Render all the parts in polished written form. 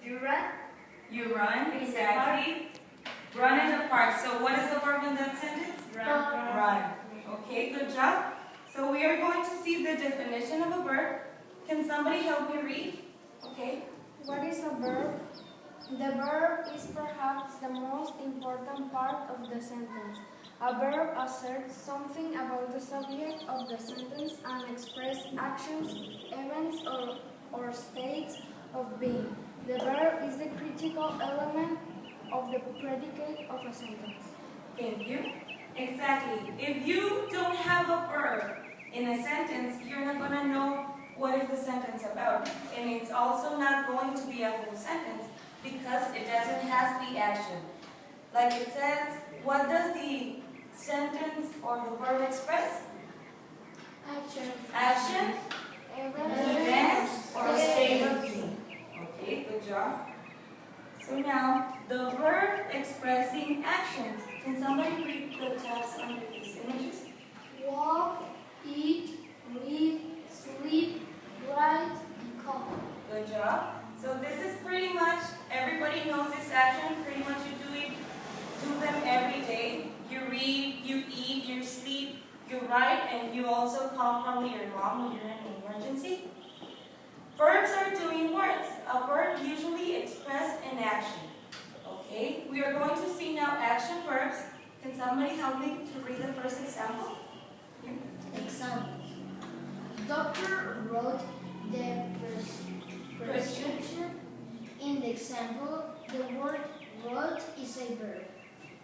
You run. You run, exactly. Run in the park. So what is the verb in that sentence? Run. Run. Okay, good job. So we are going to see the definition of a verb. Can somebody help me read? Okay. What is a verb? The verb is perhaps the most important part of the sentence. A verb asserts something about the subject of the sentence and expresses actions, events, or states of being. The verb is the critical element of the predicate of a sentence. Thank you. Exactly. If you don't have a verb in a sentence, you're not going to know what is the sentence about. And it's also not going to be a whole sentence because it doesn't have the action. Like it says, what does the sentence or the verb express? Action. Action, event, or state of being. Okay, good job. So now, the verb expressing actions. Can somebody read the text under these images? Walk, eat, read, sleep, write, and call. Good job. So this is pretty much, everybody knows this action. Pretty much you do them every day. You read, you eat, you sleep, you write, and you also call probably your mom when you're in an emergency. Verbs are doing words. A verb usually expresses an action. Okay, we are going to see now action verbs. Can somebody help me to read the first example? Example. Doctor wrote the prescription. In the example, the word wrote is a verb.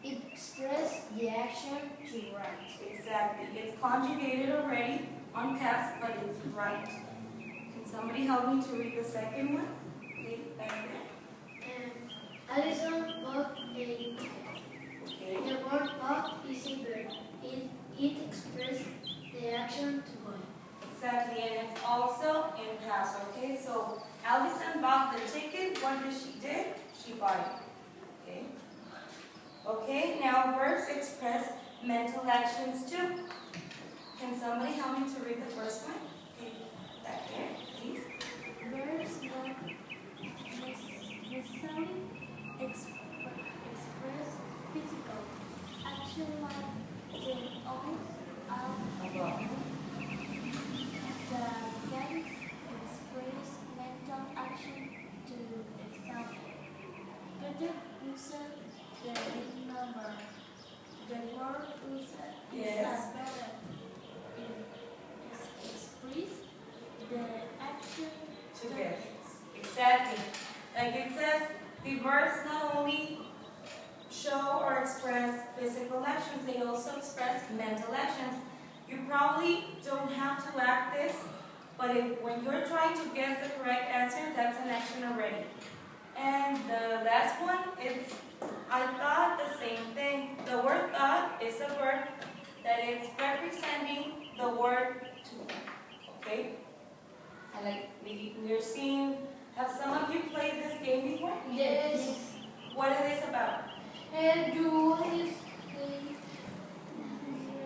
It expresses the action to write. Exactly. It's conjugated already on past, but it's right. Can somebody help me to read the second one? Okay, back there. Alison bought a ticket. Okay. The word bought is a verb. It expresses the action to buy. Exactly, and it's also in past, okay? So, Allison bought the ticket. What did she do? She bought it, okay? Okay, now verbs express mental actions too. Can somebody help me to read the first one? Okay, back there, please. Verbs not necessarily express physical action like the on, out, the can express mental action to example. Peter uses the big number. The word used Yes. is better. It express the action To get. Exactly. Like it says, the verbs not only show or express physical actions, they also express mental actions. You probably don't have to act this, but when you're trying to guess the correct answer, that's an action already. And the last one, I thought the same thing. The word thought is a verb that is representing the word to. Okay? And like we're seeing, have some of you played this game before? Yes. What is this about? And you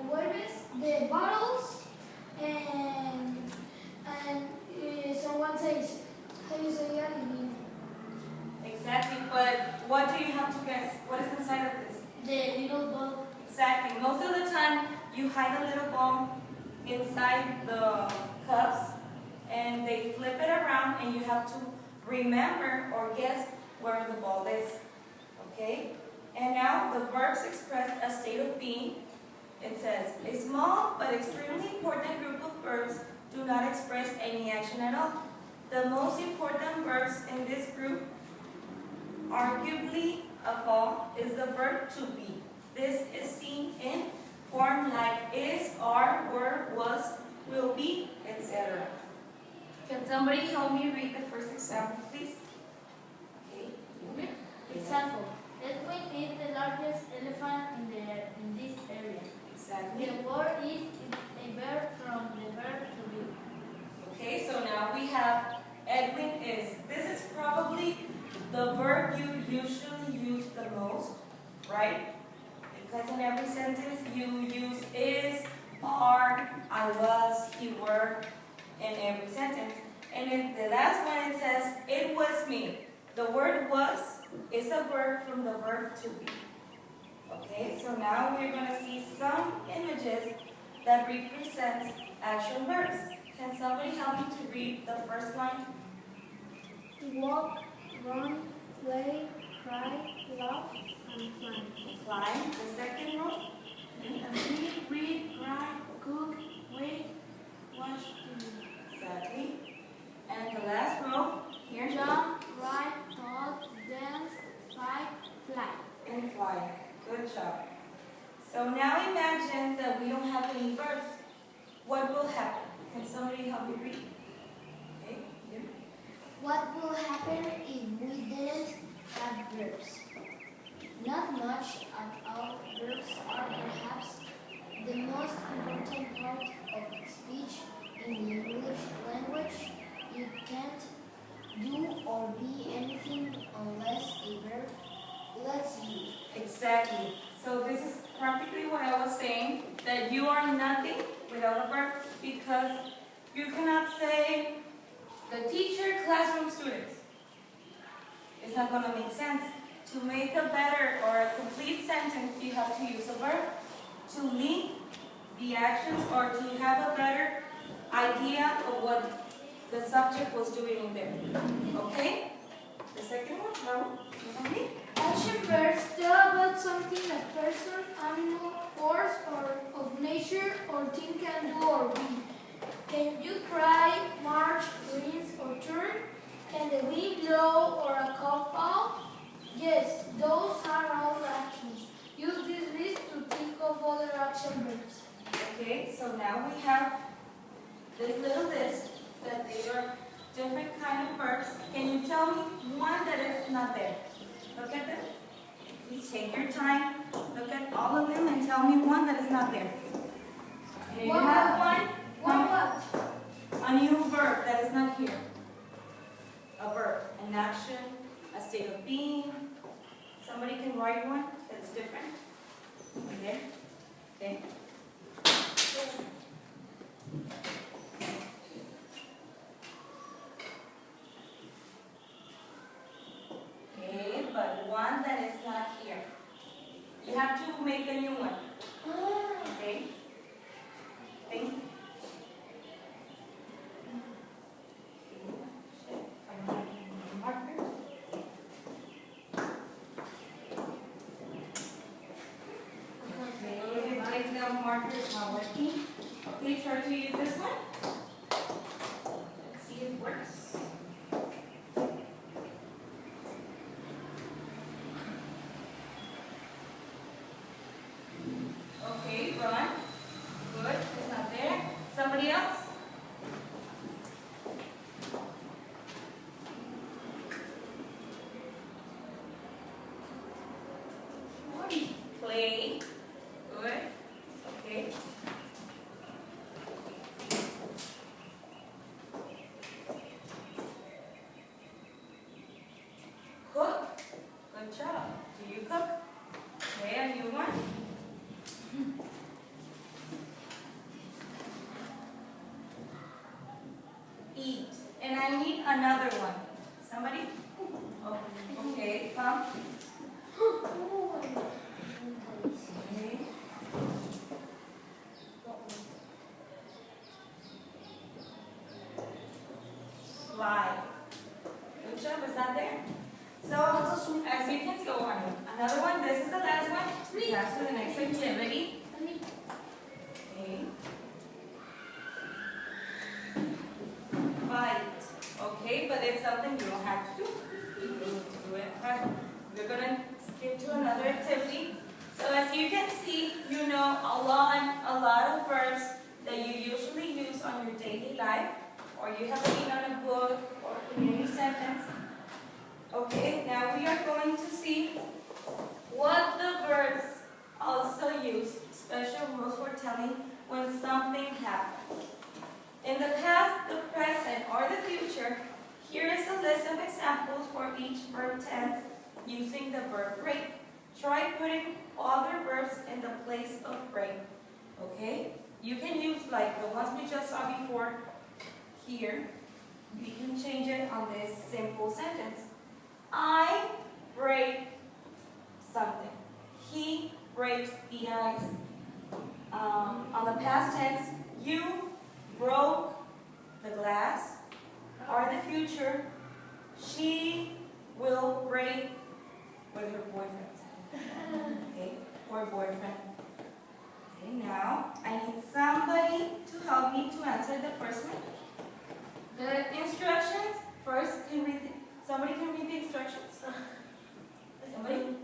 vuelves the bottles and someone says, how do you say that in English? Exactly, but what do you have to guess? What is inside of this? The little bottle. Exactly. Most of the time, you hide a little ball inside the cups, and they flip it around, and you have to remember or guess where the ball is. Okay? And now, the verbs express a state of being. It says, a small but extremely important group of verbs do not express any action at all. The most important verbs in this group, arguably of all, is the verb to be. This is seen in form like is, are, were, was, will be, etc. Can somebody help me read the first example, please? Okay. Example. Edwin is the largest elephant in this area. Exactly. The word is a verb from the verb to be. Okay, so now we have Edwin is. This is probably the verb you usually use the most, right? Because in every sentence you use is, are, I was, you were, in every sentence. And in the last one it says, it was me. The word was is a verb from the verb to be. Okay, so now we're going to see some images that represent action verbs. Can somebody help me to read the first line? Walk, run, play, cry, laugh, and climb. Climb. The second one? Read, write, cook, wait, watch TV. Exactly. And the last row? Here. Jump, ride, talk, dance, fight, fly. And fly. Good job. So now imagine that we don't have any verbs. What will happen? Can somebody help me read? Okay, you. What will happen if we didn't have verbs? Not much at all. Verbs are perhaps the most important part of speech in the English language. You can't do or be anything unless a verb lets you. Exactly. So this is practically what I was saying, that you are nothing without a verb, because you cannot say the teacher, classroom, students. It's not going to make sense. To make a better or a complete sentence, you have to use a verb to link the actions or to have a better idea of what the subject was doing in there. Okay? The second one, no? Action verbs tell about something a person, animal, force, or of nature or thing can do or be. Can you cry, march, rinse, or turn? Can the wind blow or a cough fall? Yes, those are all actions. Use this list to think of other action verbs. Okay, so now we have this little list that they are different kind of verbs. Can you tell me one that is not there? Look at them. Please take your time. Look at all of them and tell me one that is not there. Okay, you have one. What? A new verb that is not here. A verb, an action, a state of being. Somebody can write one that's different. Okay? Okay. Okay, but one that is not here. You have to make a new one. Okay? Think. Okay, right now markers not working. Okay, try to use this one. Let's see if it works. Okay, run. Good, it's not there. Somebody else? Play. Good. Okay. Cook. Good job. Do you cook? Okay, a new one. Eat. And I need another one. Somebody? Oh, okay, come. Okay. Fly. Good job, is that there? So, as you can go on, another one, this is the last one. That's for the next activity. Okay. Fight. Okay, but it's something you don't have to do. You do it. We're going to skip to another activity. So as you can see, you know a lot of verbs that you usually use on your daily life, or you have seen on a book or in any sentence. Okay, now we are going to see what the verbs also use, special rules for telling when something happened. In the past, the present, or the future, here is a list of examples for each verb tense using the verb break. Try putting other verbs in the place of break. Okay? You can use like the ones we just saw before here. We can change it on this simple sentence. breaks the ice. On the past tense, you broke the glass. Or the future, she will break with her boyfriend. Okay, or boyfriend. Okay, now I need somebody to help me to answer the first one. The instructions, first, somebody can read the instructions? Somebody?